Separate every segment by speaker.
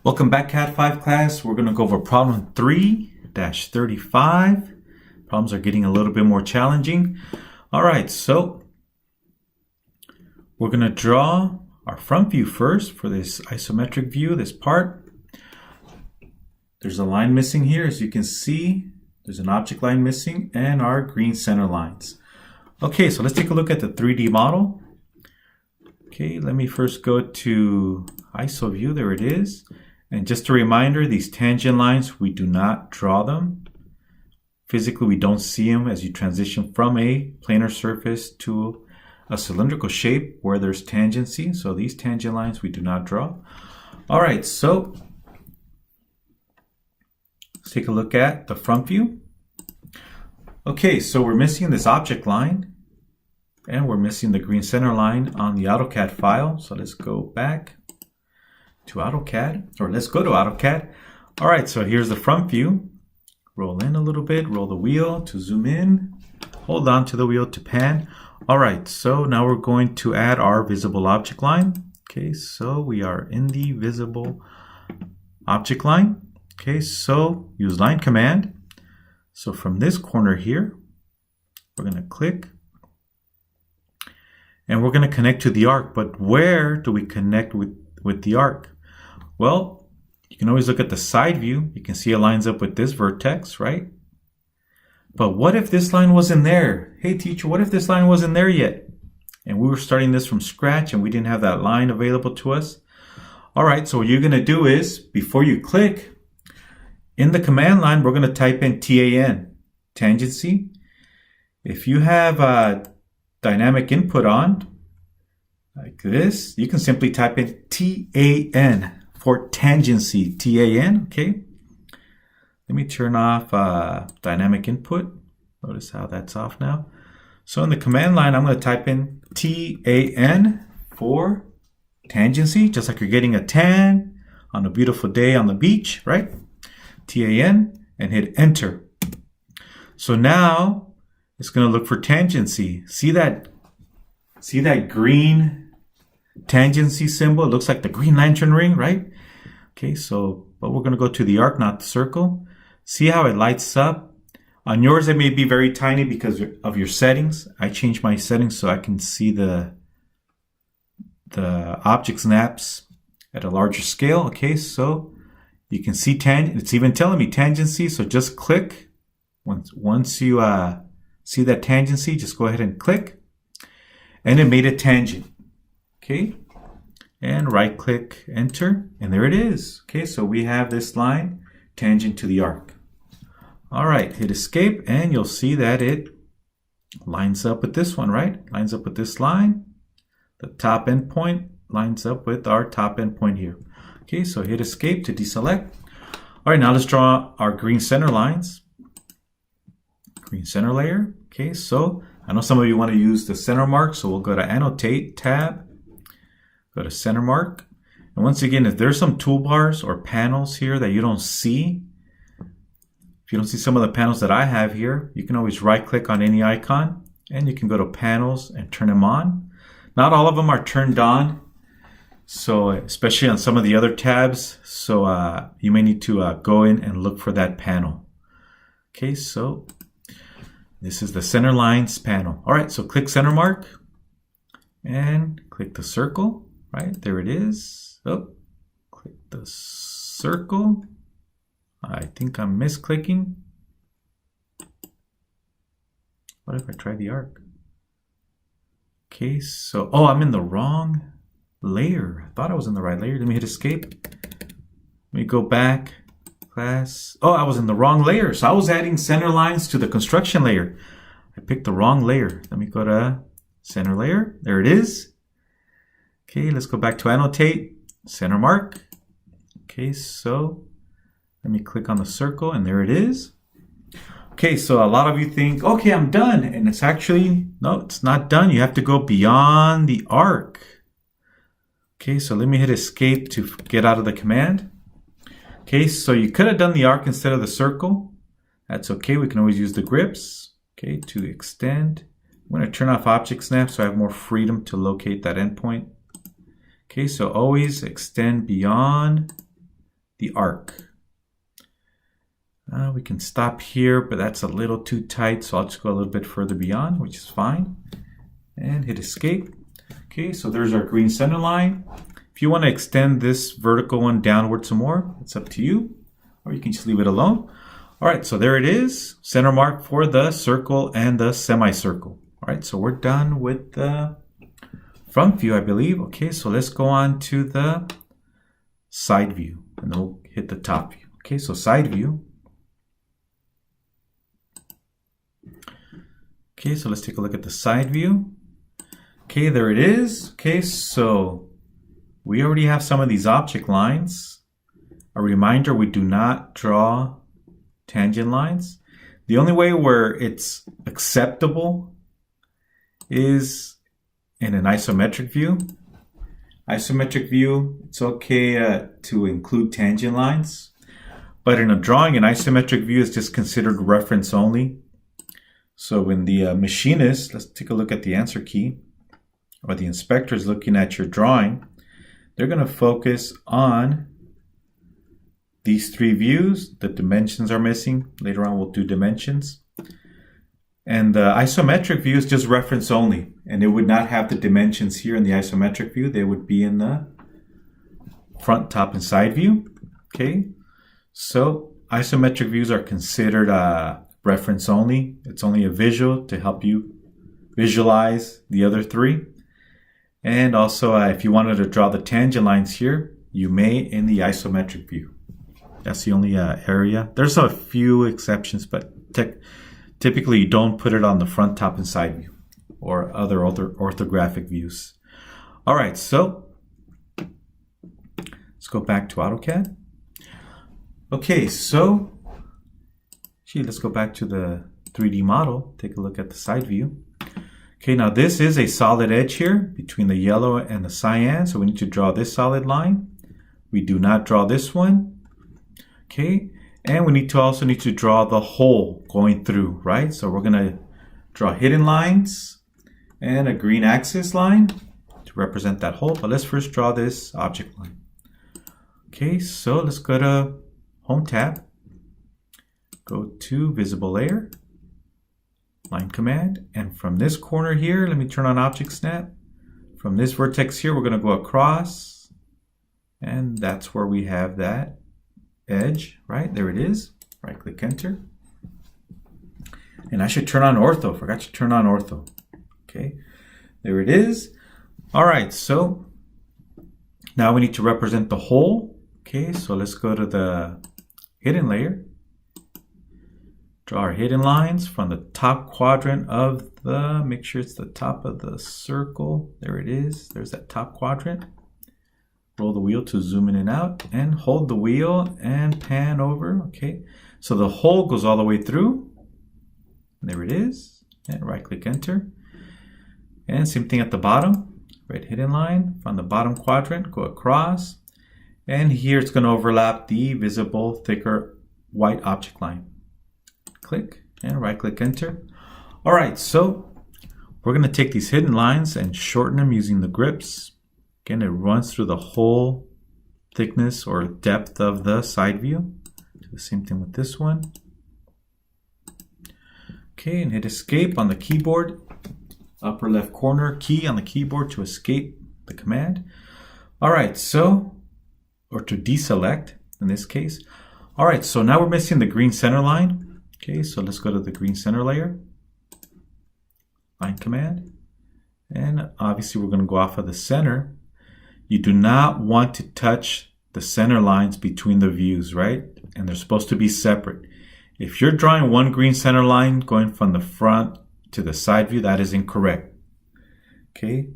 Speaker 1: Welcome back, Cat 5 class. We're going to go over problem 3-35. Problems are getting a little bit more challenging. All right, so we're going to draw our front view first for this isometric view, this part. There's a line missing here. As you can see, there's an object line missing and our green center lines. Okay, so let's take a look at the 3D model. Okay, let me first go to ISO view. There it is. And just a reminder, these tangent lines, we do not draw them. Physically, we don't see them as you transition from a planar surface to a cylindrical shape where there's tangency. So these tangent lines we do not draw. All right, so let's take a look at the front view. Okay, so we're missing this object line and we're missing the green center line on the AutoCAD file. So let's go back to AutoCAD, or let's go to AutoCAD. All right, so here's the front view. Roll in a little bit, roll the wheel to zoom in, hold on to the wheel to pan. All right, so now we're going to add our visible object line. Okay, so we are in the visible object line. Okay, so use line command. So from this corner here, we're going to click and we're going to connect to the arc. But where do we connect with the arc? Well, you can always look at the side view. You can see it lines up with this vertex, right? But what if this line wasn't there? Hey teacher, what if this line wasn't there yet? And we were starting this from scratch and we didn't have that line available to us. All right, so what you're going to do is, before you click, in the command line, we're going to type in TAN, tangency. If you have a dynamic input on, like this, you can simply type in TAN for tangency, TAN, okay? Let me turn off dynamic input. Notice how that's off now. So in the command line, I'm going to type in TAN for tangency, just like you're getting a tan on a beautiful day on the beach, right? TAN, and hit enter. So now it's going to look for tangency. See that green tangency symbol? It looks like the Green Lantern ring, right? Okay, so, but we're going to go to the arc, not the circle. See how it lights up? On yours, it may be very tiny because of your settings. I changed my settings so I can see the object snaps at a larger scale. Okay, so you can see it's even telling me tangency. So just click. Once you see that tangency, just go ahead and click. And it made a tangent. Okay, and right click, enter, and there it is. Okay, so we have this line tangent to the arc. All right, hit escape and you'll see that it lines up with this one, right? Lines up with this line. The top end point lines up with our top end point here. Okay, so hit escape to deselect. All right, now let's draw our green center lines. Green center layer. Okay, so I know some of you want to use the center mark, so we'll go to Annotate, Tab, go to Center Mark. And once again, if there's some toolbars or panels here that you don't see, if you don't see some of the panels that I have here, you can always right-click on any icon, and you can go to Panels and turn them on. Not all of them are turned on, so especially on some of the other tabs, so you may need to go in and look for that panel. Okay, so this is the center lines panel. All right, so click center mark and click the circle, right? There it is. Oh, click the circle. I think I'm misclicking. What if I try the arc? Okay, so, oh, I'm in the wrong layer. I thought I was in the right layer. Let me hit escape. Let me go back. Class. Oh, I was in the wrong layer. So I was adding center lines to the construction layer. I picked the wrong layer. Let me go to center layer. There it is. Okay, let's go back to Annotate, Center Mark. Okay, so let me click on the circle and there it is. Okay, so a lot of you think, okay, I'm done. And it's actually, no, it's not done. You have to go beyond the arc. Okay, so let me hit escape to get out of the command. Okay, so you could have done the arc instead of the circle. That's okay. We can always use the grips, okay, to extend. I'm going to turn off object snap so I have more freedom to locate that endpoint. Okay, so always extend beyond the arc. We can stop here, but that's a little too tight, so I'll just go a little bit further beyond, which is fine. And hit escape. Okay, so there's our green center line. If you want to extend this vertical one downward some more, it's up to you, or you can just leave it alone. All right, so there it is, center mark for the circle and the semicircle. All right, so we're done with the front view, I believe. Okay, so let's go on to the side view, and then we'll hit the top view. Okay, so side view. Okay, so let's take a look at the side view. Okay, there it is. Okay, so we already have some of these object lines. A reminder, we do not draw tangent lines. The only way where it's acceptable is in an isometric view. Isometric view, it's okay to include tangent lines, but in a drawing, an isometric view is just considered reference only. So when the machinist, let's take a look at the answer key, or the inspector is looking at your drawing, they're going to focus on these three views. The dimensions are missing. Later on we'll do dimensions. And the isometric view is just reference only, and it would not have the dimensions here in the isometric view. They would be in the front, top, and side view. Okay, so isometric views are considered reference only. It's only a visual to help you visualize the other three. And also, if you wanted to draw the tangent lines here, you may in the isometric view. That's the only area. There's a few exceptions, but typically you don't put it on the front, top, and side view or other orthographic views. All right, so let's go back to AutoCAD. Okay, so let's go back to the 3D model. Take a look at the side view. Okay, now this is a solid edge here between the yellow and the cyan, so we need to draw this solid line. We do not draw this one. Okay, and we also need to draw the hole going through, right? So we're going to draw hidden lines and a green axis line to represent that hole. But let's first draw this object line. Okay, so let's go to Home tab, go to Visible Layer, Line Command, and from this corner here, let me turn on Object Snap. From this vertex here, we're going to go across, and that's where we have that edge, right? There it is. Right click Enter. And I should turn on Ortho. Forgot to turn on Ortho. Okay, there it is. All right, so now we need to represent the hole. Okay, so let's go to the hidden layer. Draw our hidden lines from the top quadrant of the, make sure it's the top of the circle. There it is. There's that top quadrant. Roll the wheel to zoom in and out, and hold the wheel and pan over. Okay, so the hole goes all the way through. There it is. And right click Enter. And same thing at the bottom. Right hidden line from the bottom quadrant, go across. And here it's going to overlap the visible thicker white object line. Click and right click Enter. All right, so we're going to take these hidden lines and shorten them using the grips. Again, it runs through the whole thickness or depth of the side view. Do the same thing with this one. Okay, and hit escape on the keyboard. Upper left corner key on the keyboard to escape the command. All right, so, or to deselect in this case. All right, so now we're missing the green center line. Okay, so let's go to the green center layer. Line command. And obviously we're going to go off of the center. You do not want to touch the center lines between the views, right? And they're supposed to be separate. If you're drawing one green center line going from the front to the side view, that is incorrect. Okay,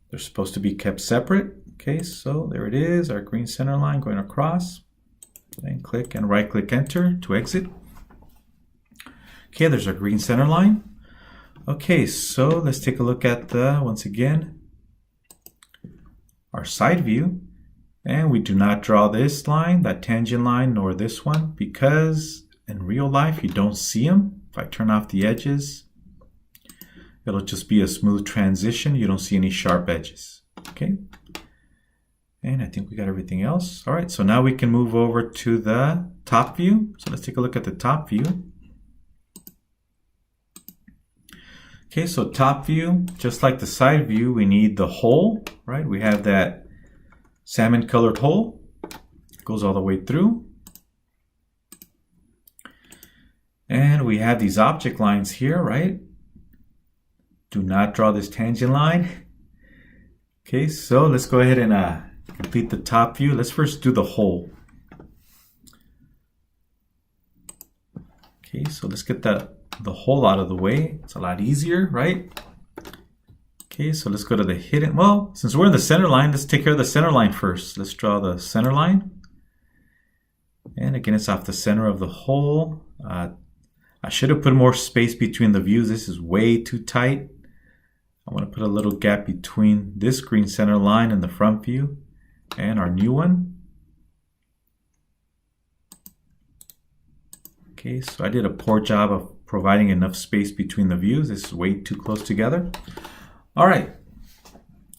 Speaker 1: they're supposed to be kept separate. Okay, so there it is, our green center line going across. And click and right click Enter to exit. Okay, there's our green center line. Okay, so let's take a look at once again, our side view. And we do not draw this line, that tangent line, nor this one, because in real life you don't see them. If I turn off the edges, it'll just be a smooth transition. You don't see any sharp edges. Okay. And I think we got everything else. All right, so now we can move over to the top view. So let's take a look at the top view. Okay, so top view, just like the side view, we need the hole, right? We have that salmon colored hole. It goes all the way through. And we have these object lines here, right? Do not draw this tangent line. Okay, so let's go ahead and complete the top view. Let's first do the hole. Okay, so let's get the hole out of the way. It's a lot easier, right? Okay, so let's go to the hidden. Well, since we're in the center line, let's take care of the center line first. Let's draw the center line. And again, it's off the center of the hole. I should have put more space between the views. This is way too tight. I want to put a little gap between this green center line and the front view and our new one. Okay, so I did a poor job of providing enough space between the views. This is way too close together. All right,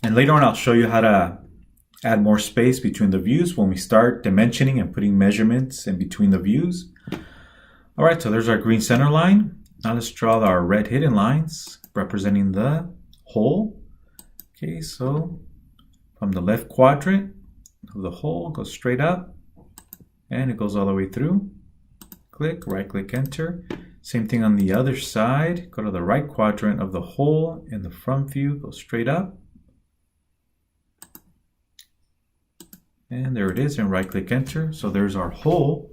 Speaker 1: and later on I'll show you how to add more space between the views when we start dimensioning and putting measurements in between the views. All right, so there's our green center line. Now let's draw our red hidden lines representing the hole. Okay, so from the left quadrant of the hole, goes straight up and it goes all the way through. Click, right click, enter. Same thing on the other side. Go to the right quadrant of the hole in the front view, go straight up. And there it is, and right click, enter. So there's our hole.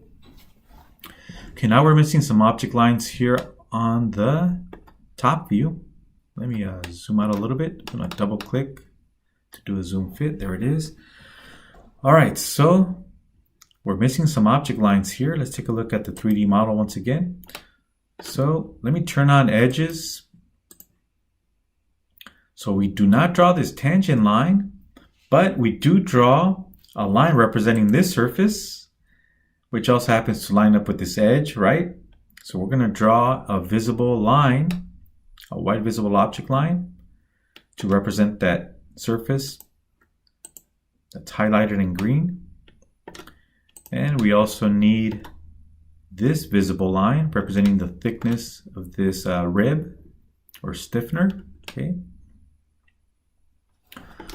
Speaker 1: Okay, now we're missing some object lines here on the top view. Let me zoom out a little bit. I'm going to double click to do a zoom fit. There it is. All right, so we're missing some object lines here. Let's take a look at the 3D model once again. So let me turn on edges. So we do not draw this tangent line, but we do draw a line representing this surface, which also happens to line up with this edge, right? So we're going to draw a visible line, a white visible object line, to represent that surface that's highlighted in green. And we also need this visible line representing the thickness of this rib or stiffener. Okay.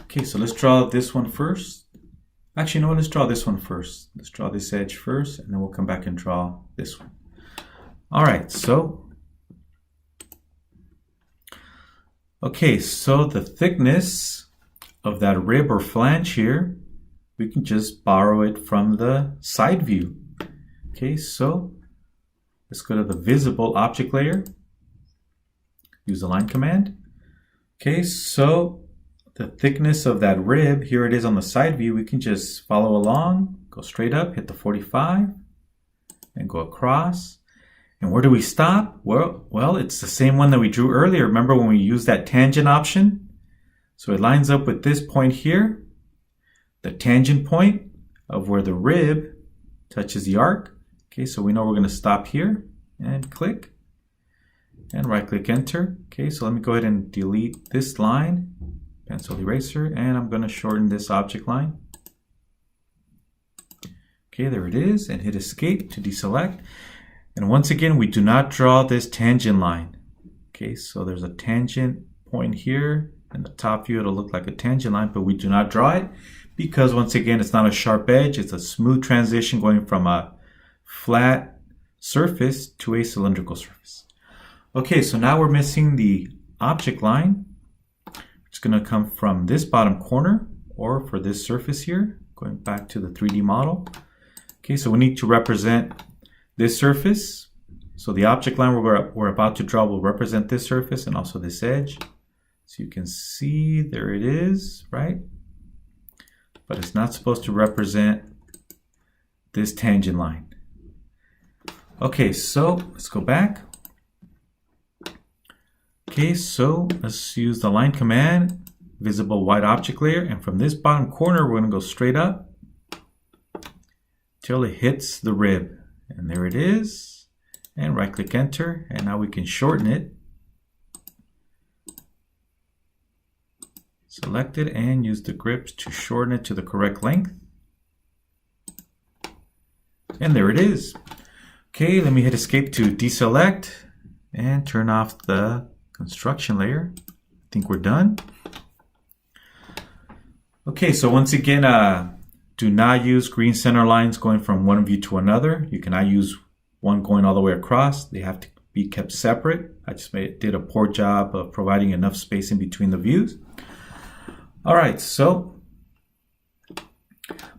Speaker 1: Okay, so let's draw this one first. Actually, no, let's draw this one first. Let's draw this edge first, and then we'll come back and draw this one. All right, so okay, so the thickness of that rib or flange here, we can just borrow it from the side view. Okay, so let's go to the visible object layer. Use the line command. Okay, so the thickness of that rib, here it is on the side view. We can just follow along, go straight up, hit the 45, and go across. And where do we stop? Well, it's the same one that we drew earlier. Remember when we used that tangent option? So it lines up with this point here, the tangent point of where the rib touches the arc. Okay, so we know we're going to stop here and click and right click, enter. Okay, so let me go ahead and delete this line, pencil eraser, and I'm going to shorten this object line. Okay, there it is, and hit escape to deselect. And once again, we do not draw this tangent line. Okay, so there's a tangent point here. In the top view, it'll look like a tangent line, but we do not draw it because once again, it's not a sharp edge. It's a smooth transition going from a flat surface to a cylindrical surface. Okay, so now we're missing the object line. It's going to come from this bottom corner or for this surface here, going back to the 3D model. Okay, so we need to represent this surface. So the object line we're about to draw will represent this surface and also this edge. So you can see there it is, right? But it's not supposed to represent this tangent line. Okay, so let's go back. Okay, so let's use the line command, visible white object layer, and from this bottom corner, we're going to go straight up till it hits the rib. And there it is. And right click, enter, and now we can shorten it. Select it and use the grips to shorten it to the correct length. And there it is. Okay, let me hit escape to deselect and turn off the construction layer. I think we're done. Okay, so once again, do not use green center lines going from one view to another. You cannot use one going all the way across. They have to be kept separate. I just did a poor job of providing enough space in between the views. All right, so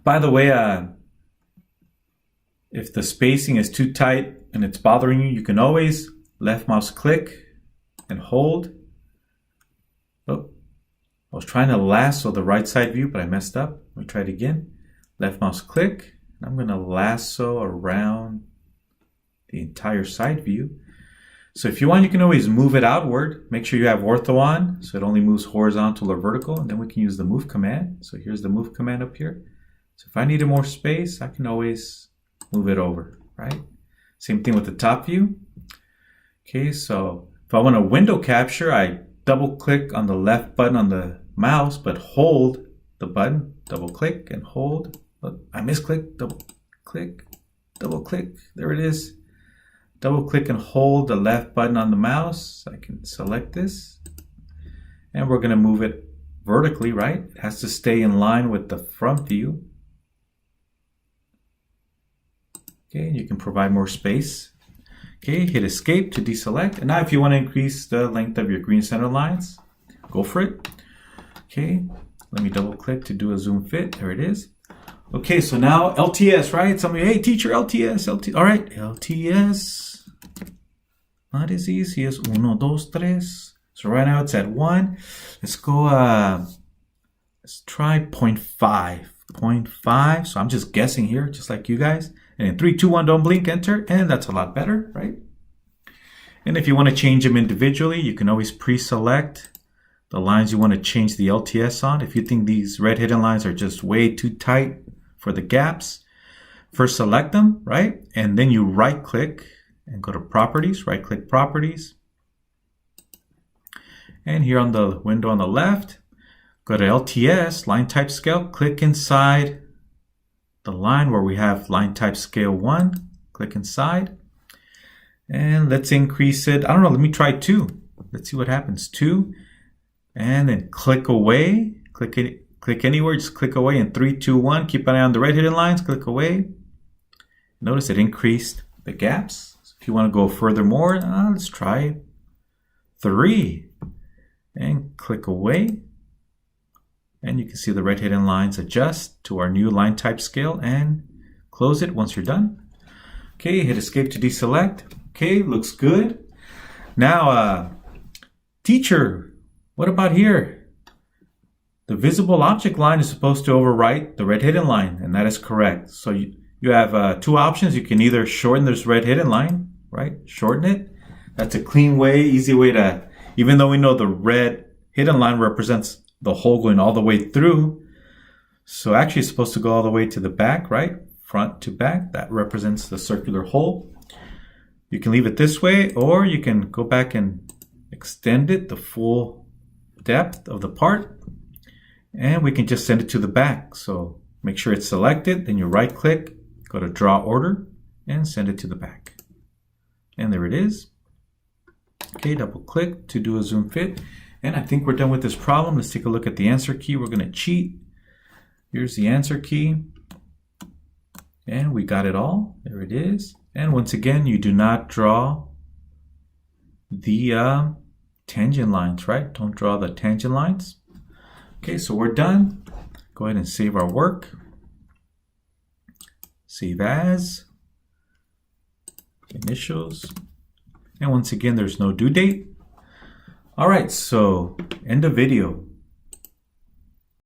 Speaker 1: by the way, if the spacing is too tight and it's bothering you, you can always left mouse click and hold. Oh, I was trying to lasso the right side view, but I messed up. Let me try it again. Left mouse click. I'm going to lasso around the entire side view. So if you want, you can always move it outward. Make sure you have ortho on, so it only moves horizontal or vertical, and then we can use the move command. So here's the move command up here. So if I needed more space, I can always move it over, right? Same thing with the top view. Okay, so if I want a window capture, I double click on the left button on the mouse, but hold the button, double click and hold. Look, I misclicked, double click, there it is. Double click and hold the left button on the mouse. I can select this and we're going to move it vertically, right? It has to stay in line with the front view. Okay, you can provide more space. Okay, hit escape to deselect. And now if you want to increase the length of your green center lines, go for it. Okay, let me double click to do a zoom fit. There it is. Okay, so now LTS, right? Somebody, hey teacher, LTS. All right, LTS. Not as easy as 1, 2, 3. So right now it's at 1. Let's go, let's try 0.5. 0.5. So I'm just guessing here, just like you guys. And in 3, 2, 1, don't blink, enter. And that's a lot better, right? And if you want to change them individually, you can always pre-select the lines you want to change the LTS on. If you think these red hidden lines are just way too tight for the gaps, first select them, right? And then you right click and go to properties, right click properties. And here on the window on the left, go to LTS, line type scale, click inside the line where we have line type scale 1, click inside. And let's increase it. I don't know, let me try 2. Let's see what happens. 2. And then click away, click anywhere, just click away in 3, 2, 1. Keep an eye on the red hidden lines, click away. Notice it increased the gaps. So if you want to go furthermore, let's try 3 and click away. And you can see the red hidden lines adjust to our new line type scale and close it once you're done. Okay, hit escape to deselect. Okay, looks good. Now, teacher, what about here? The visible object line is supposed to overwrite the red hidden line, and that is correct. So you have 2 options. You can either shorten this red hidden line, right? Shorten it. That's a clean way, easy way to, even though we know the red hidden line represents the hole going all the way through. So actually it's supposed to go all the way to the back, right? Front to back. That represents the circular hole. You can leave it this way, or you can go back and extend it the full depth of the part, and we can just send it to the back. So make sure it's selected, then you right click, go to draw order, and send it to the back. And there it is. Okay, double click to do a zoom fit. And I think we're done with this problem. Let's take a look at the answer key. We're going to cheat. Here's the answer key. And we got it all. There it is. And once again, you do not draw the tangent lines, right? Don't draw the tangent lines. Okay, so we're done. Go ahead and save our work. Save as. Initials. And once again, there's no due date. All right, so end of video.